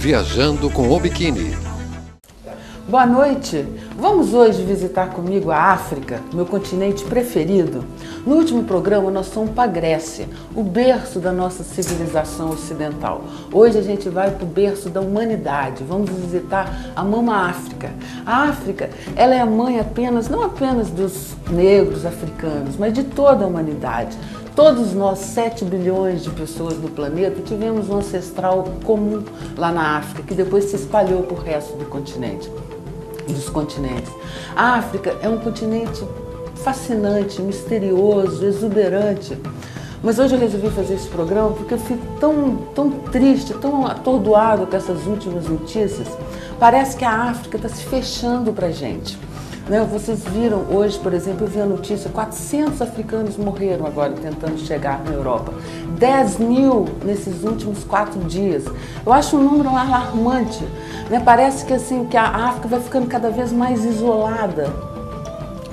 Viajando com o Biquíni. Boa noite! Vamos hoje visitar comigo a África, meu continente preferido. No último programa nós fomos para a Grécia, o berço da nossa civilização ocidental. Hoje a gente vai para o berço da humanidade, vamos visitar a Mama África. A África, ela é a mãe não apenas dos negros africanos, mas de toda a humanidade. Todos nós, 7 bilhões de pessoas do planeta, tivemos um ancestral comum lá na África, que depois se espalhou para o resto do continente. Dos continentes. A África é um continente fascinante, misterioso, exuberante. Mas hoje eu resolvi fazer esse programa porque eu fico tão triste, tão atordoado com essas últimas notícias. Parece que a África está se fechando para a gente. Vocês viram hoje, por exemplo, eu vi a notícia, 400 africanos morreram agora tentando chegar na Europa. 10 mil nesses últimos 4 dias. Eu acho um número alarmante. Parece que a África vai ficando cada vez mais isolada.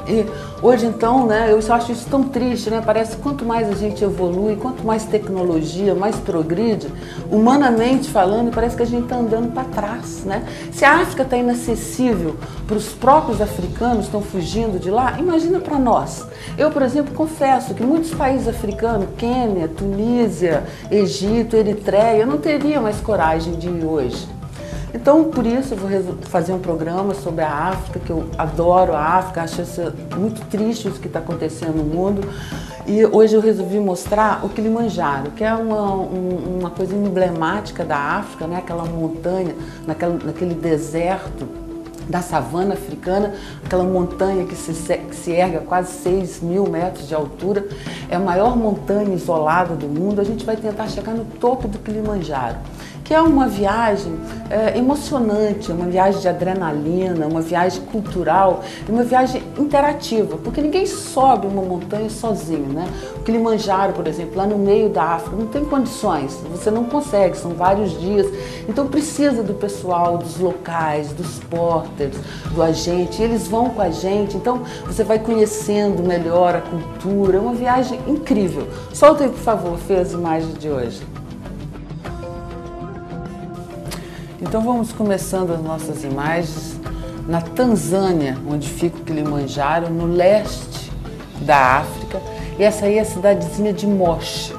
E hoje então, eu acho isso tão triste, Parece que quanto mais a gente evolui, quanto mais tecnologia, mais progride, humanamente falando, parece que a gente está andando para trás, Se a África está inacessível para os próprios africanos, estão fugindo de lá, imagina para nós. Eu, por exemplo, confesso que muitos países africanos, Quênia, Tunísia, Egito, Eritreia, eu não teria mais coragem de ir hoje. Então, por isso, eu vou fazer um programa sobre a África, que eu adoro a África, acho isso muito triste isso que está acontecendo no mundo. E hoje eu resolvi mostrar o Kilimanjaro, que é uma coisa emblemática da África, aquela montanha, naquele deserto da savana africana, aquela montanha que se ergue a quase 6 mil metros de altura. É a maior montanha isolada do mundo. A gente vai tentar chegar no topo do Kilimanjaro, que é uma viagem emocionante, uma viagem de adrenalina, uma viagem cultural, uma viagem interativa, porque ninguém sobe uma montanha sozinho, O Kilimanjaro, por exemplo, lá no meio da África, não tem condições, você não consegue, são vários dias, então precisa do pessoal, dos locais, dos porters, do agente, eles vão com a gente, então você vai conhecendo melhor a cultura, é uma viagem incrível. Solta aí, por favor, Fê, as imagens de hoje. Então vamos começando as nossas imagens na Tanzânia, onde fica o Kilimanjaro, no leste da África, e essa aí é a cidadezinha de Moshi.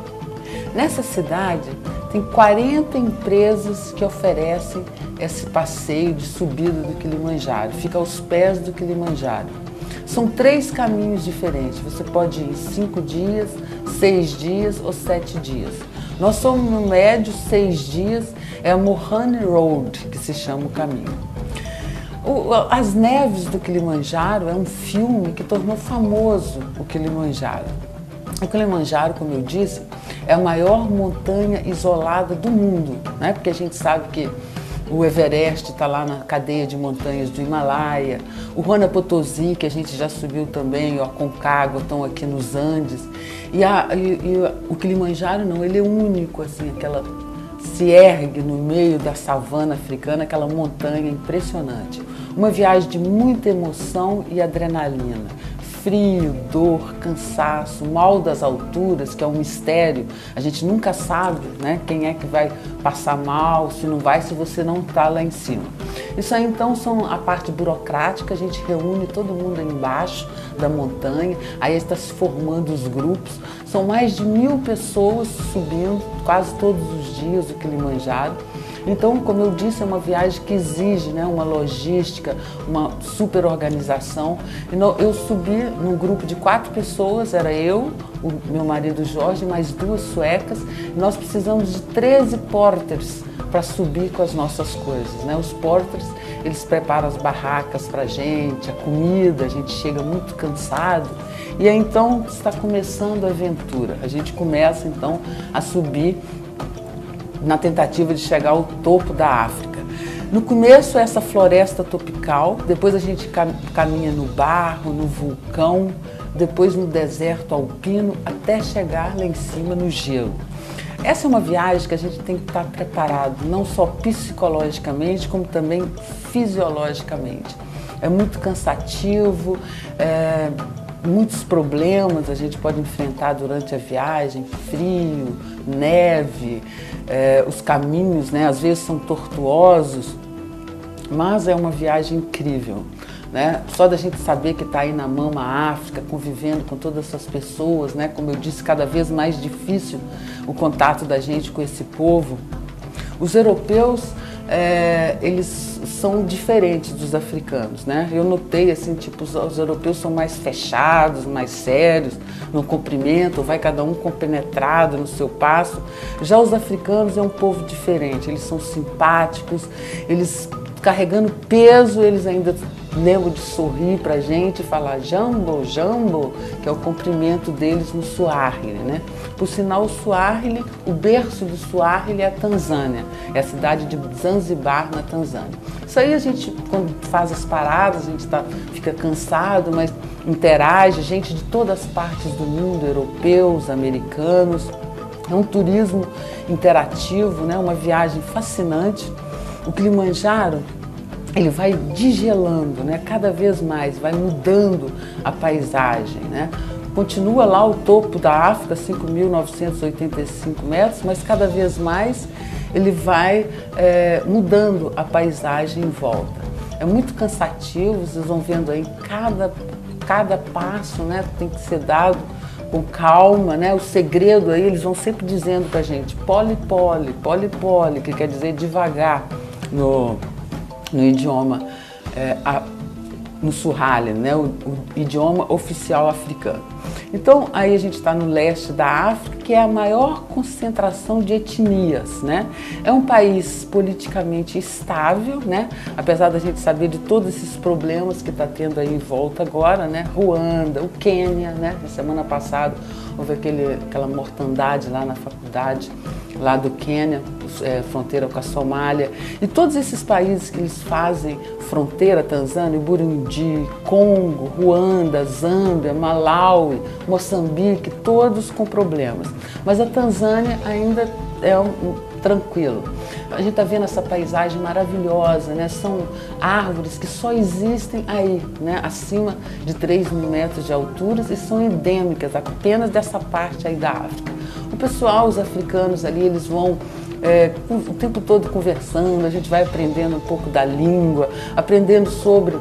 Nessa cidade tem 40 empresas que oferecem esse passeio de subida do Kilimanjaro, fica aos pés do Kilimanjaro. São 3 caminhos diferentes, você pode ir 5 dias, 6 dias ou 7 dias. Nós somos no médio 6 dias, é a Mohani Road, que se chama o caminho. As Neves do Kilimanjaro é um filme que tornou famoso o Kilimanjaro. O Kilimanjaro, como eu disse, é a maior montanha isolada do mundo, Porque a gente sabe que o Everest está lá na cadeia de montanhas do Himalaia, o Huayna Potosí, que a gente já subiu também, o Aconcagua, estão aqui nos Andes. E o Kilimanjaro não, ele é único, se ergue no meio da savana africana, aquela montanha impressionante. Uma viagem de muita emoção e adrenalina. Frio, dor, cansaço, mal das alturas, que é um mistério. A gente nunca sabe, quem é que vai passar mal, se não vai, se você não está lá em cima. Isso aí, então, são a parte burocrática. A gente reúne todo mundo aí embaixo da montanha, aí está se formando os grupos. São mais de 1000 pessoas subindo quase todos os dias o Kilimanjaro. Então, como eu disse, é uma viagem que exige uma logística, uma super organização. Eu subi num grupo de 4 pessoas, era eu, o meu marido Jorge, mais 2 suecas. Nós precisamos de 13 porters para subir com as nossas coisas. Os porters, eles preparam as barracas para a gente, a comida, a gente chega muito cansado. E aí, então, está começando a aventura. A gente começa, então, a subir na tentativa de chegar ao topo da África. No começo é essa floresta tropical, depois a gente caminha no barro, no vulcão, depois no deserto alpino, até chegar lá em cima no gelo. Essa é uma viagem que a gente tem que estar preparado, não só psicologicamente, como também fisiologicamente. É muito cansativo, muitos problemas a gente pode enfrentar durante a viagem, frio, neve, os caminhos, né, às vezes são tortuosos, mas é uma viagem incrível. Né? Só da gente saber que está aí na mama África, convivendo com todas essas pessoas, né? Como eu disse, cada vez mais difícil o contato da gente com esse povo. Os europeus, eles são diferentes dos africanos, né? Eu notei, assim, tipo, os europeus são mais fechados, mais sérios, no cumprimento, vai cada um compenetrado no seu passo. Já os africanos é um povo diferente, eles são simpáticos, eles carregando peso, eles ainda lembram de sorrir pra gente e falar jambo, jambo, que é o cumprimento deles no Swahili, né? Por sinal, o Swahili, o berço do Swahili é a Tanzânia, é a cidade de Zanzibar, na Tanzânia. Isso aí a gente, quando faz as paradas, a gente fica cansado, mas interage, gente de todas as partes do mundo, europeus, americanos. É um turismo interativo, né? Uma viagem fascinante. O Kilimanjaro, ele vai digelando, né? Cada vez mais, vai mudando a paisagem, né? Continua lá o topo da África, 5.985 metros, mas cada vez mais ele vai mudando a paisagem em volta. É muito cansativo, vocês vão vendo aí, cada passo, né, tem que ser dado com calma, né? O segredo aí, eles vão sempre dizendo pra gente, poli, poli, poli, poli, que quer dizer devagar no idioma, no Swahili, né? O idioma oficial africano. Então, aí a gente está no leste da África, que é a maior concentração de etnias, né? É um país politicamente estável, né? Apesar da gente saber de todos esses problemas que está tendo aí em volta agora, né? Ruanda, o Quênia, né? Na semana passada houve aquela mortandade lá na faculdade, lá do Quênia, fronteira com a Somália. E todos esses países que eles fazem fronteira, Tanzânia, Burundi, Congo, Ruanda, Zâmbia, Malawi, Moçambique, todos com problemas. Mas a Tanzânia ainda é tranquilo. A gente está vendo essa paisagem maravilhosa, né? São árvores que só existem aí, né? Acima de 3.000 metros de altura e são endêmicas apenas dessa parte aí da África. O pessoal, os africanos ali, eles vão o tempo todo conversando, a gente vai aprendendo um pouco da língua, aprendendo sobre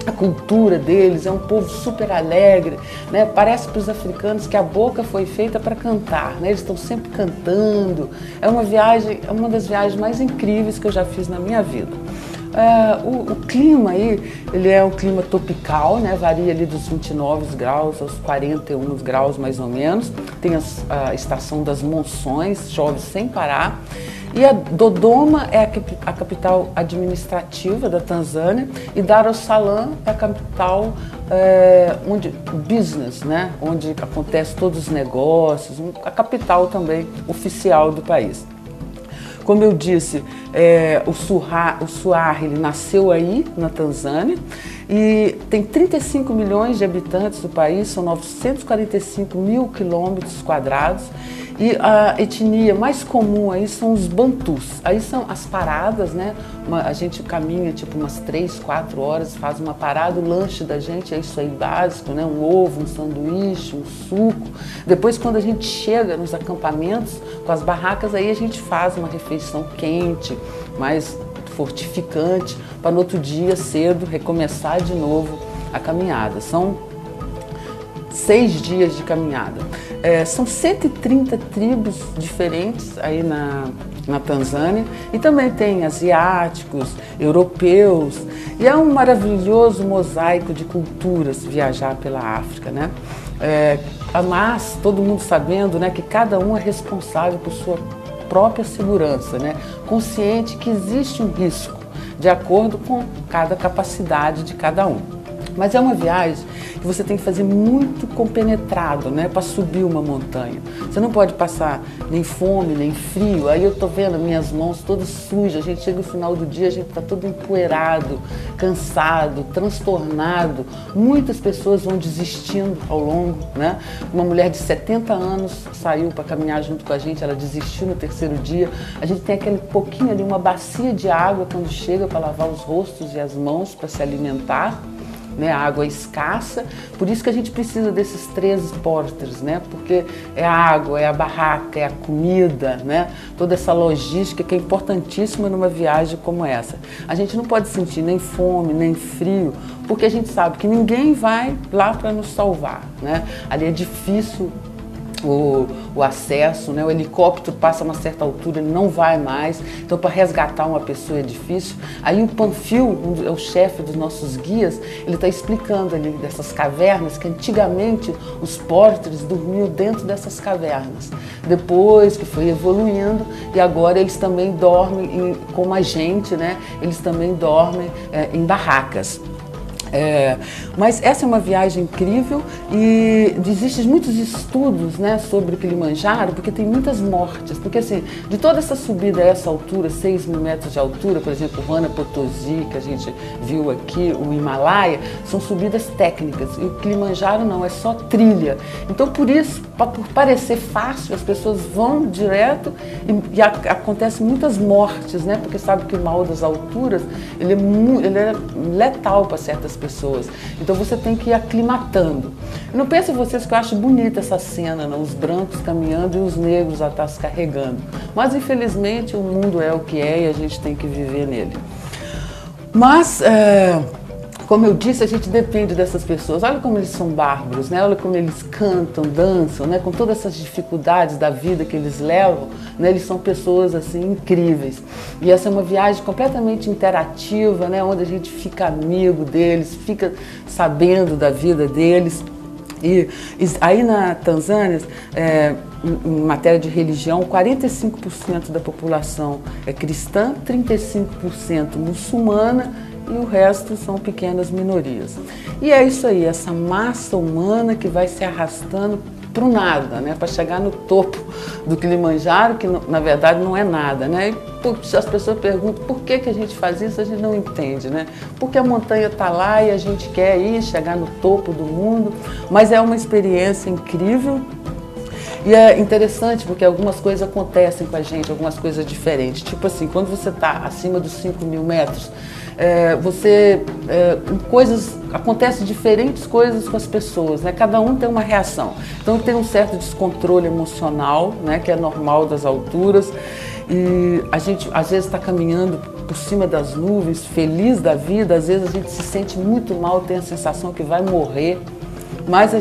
a cultura deles. É um povo super alegre, né? Parece para os africanos que a boca foi feita para cantar, né? Eles estão sempre cantando. É uma das viagens mais incríveis que eu já fiz na minha vida. O clima aí, ele é um clima tropical, né? Varia ali dos 29 graus aos 41 graus mais ou menos. Tem a estação das monções, chove sem parar. E a Dodoma é a capital administrativa da Tanzânia e Dar es Salaam é a capital business, né? Onde acontece todos os negócios, a capital também oficial do país. Como eu disse, o Swahili nasceu aí na Tanzânia e tem 35 milhões de habitantes do país, são 945 mil quilômetros quadrados. E a etnia mais comum aí são os bantus. Aí são as paradas, né? A gente caminha tipo umas 3, 4 horas, faz uma parada, o lanche da gente é isso aí básico, né? Um ovo, um sanduíche, um suco. Depois, quando a gente chega nos acampamentos, com as barracas, aí a gente faz uma refeição quente, mais fortificante, para no outro dia cedo recomeçar de novo a caminhada. São 6 dias de caminhada. São 130 tribos diferentes aí na Tanzânia e também tem asiáticos, europeus, e é um maravilhoso mosaico de culturas viajar pela África, né? Mas todo mundo sabendo, né, que cada um é responsável por sua própria segurança, né? Consciente que existe um risco de acordo com cada capacidade de cada um. Mas é uma viagem que você tem que fazer muito compenetrado, né, para subir uma montanha. Você não pode passar nem fome, nem frio. Aí eu tô vendo minhas mãos todas sujas. A gente chega no final do dia, a gente tá todo empoeirado, cansado, transtornado. Muitas pessoas vão desistindo ao longo, né? Uma mulher de 70 anos saiu para caminhar junto com a gente, ela desistiu no 3º dia. A gente tem aquele pouquinho ali, uma bacia de água quando chega para lavar os rostos e as mãos para se alimentar. né? A água é escassa, por isso que a gente precisa desses 3 porters, né? Porque é a água, é a barraca, é a comida, né? Toda essa logística que é importantíssima numa viagem como essa. A gente não pode sentir nem fome, nem frio, porque a gente sabe que ninguém vai lá para nos salvar, né? Ali é difícil o acesso, né? O helicóptero passa a uma certa altura, ele não vai mais, então para resgatar uma pessoa é difícil. Aí o Panfil, o chefe dos nossos guias, ele está explicando ali dessas cavernas, que antigamente os porters dormiam dentro dessas cavernas, depois que foi evoluindo e agora eles também dormem como a gente, né? Eles também dormem em barracas. Mas essa é uma viagem incrível e existem muitos estudos, né, sobre o Kilimanjaro, porque tem muitas mortes, porque assim, de toda essa subida a essa altura, 6.000 metros de altura, por exemplo, o Rana Potosí, que a gente viu aqui, o Himalaia, são subidas técnicas, e o Kilimanjaro não, é só trilha. Então por isso, por parecer fácil, as pessoas vão direto e acontecem muitas mortes, né, porque sabe que o mal das alturas, ele é letal para certas pessoas. Então você tem que ir aclimatando. E não pensem vocês que eu acho bonita essa cena, não? Os brancos caminhando e os negros atrás carregando. Mas infelizmente o mundo é o que é e a gente tem que viver nele. Mas como eu disse, a gente depende dessas pessoas. Olha como eles são bárbaros, né? Olha como eles cantam, dançam, né? Com todas essas dificuldades da vida que eles levam, né? Eles são pessoas assim incríveis. E essa é uma viagem completamente interativa, né? Onde a gente fica amigo deles, fica sabendo da vida deles. E aí na Tanzânia, em matéria de religião, 45% da população é cristã, 35% muçulmana, e o resto são pequenas minorias. E é isso aí, essa massa humana que vai se arrastando para o nada, né? Para chegar no topo do Kilimanjaro, que na verdade não é nada, né? E as pessoas perguntam por que a gente faz isso, a gente não entende, né? Porque a montanha está lá e a gente quer ir, chegar no topo do mundo, mas é uma experiência incrível. E é interessante porque algumas coisas acontecem com a gente, algumas coisas diferentes. Tipo assim, quando você está acima dos 5.000 metros, acontecem diferentes coisas com as pessoas, né? Cada um tem uma reação. Então tem um certo descontrole emocional, né? Que é normal das alturas. E a gente às vezes está caminhando por cima das nuvens, feliz da vida, às vezes a gente se sente muito mal, tem a sensação que vai morrer. Mas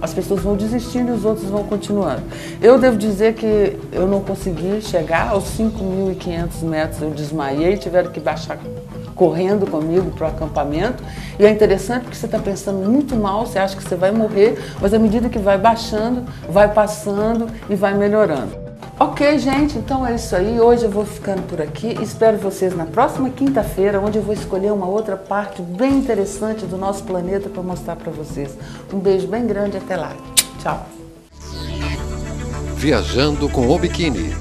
as pessoas vão desistindo e os outros vão continuando. Eu devo dizer que eu não consegui chegar aos 5.500 metros, eu desmaiei, tiveram que baixar correndo comigo para o acampamento. E é interessante porque você está pensando muito mal, você acha que você vai morrer, mas à medida que vai baixando, vai passando e vai melhorando. Ok, gente, então é isso aí. Hoje eu vou ficando por aqui. Espero vocês na próxima quinta-feira, onde eu vou escolher uma outra parte bem interessante do nosso planeta para mostrar para vocês. Um beijo bem grande e até lá. Tchau. Viajando com o Biquíni.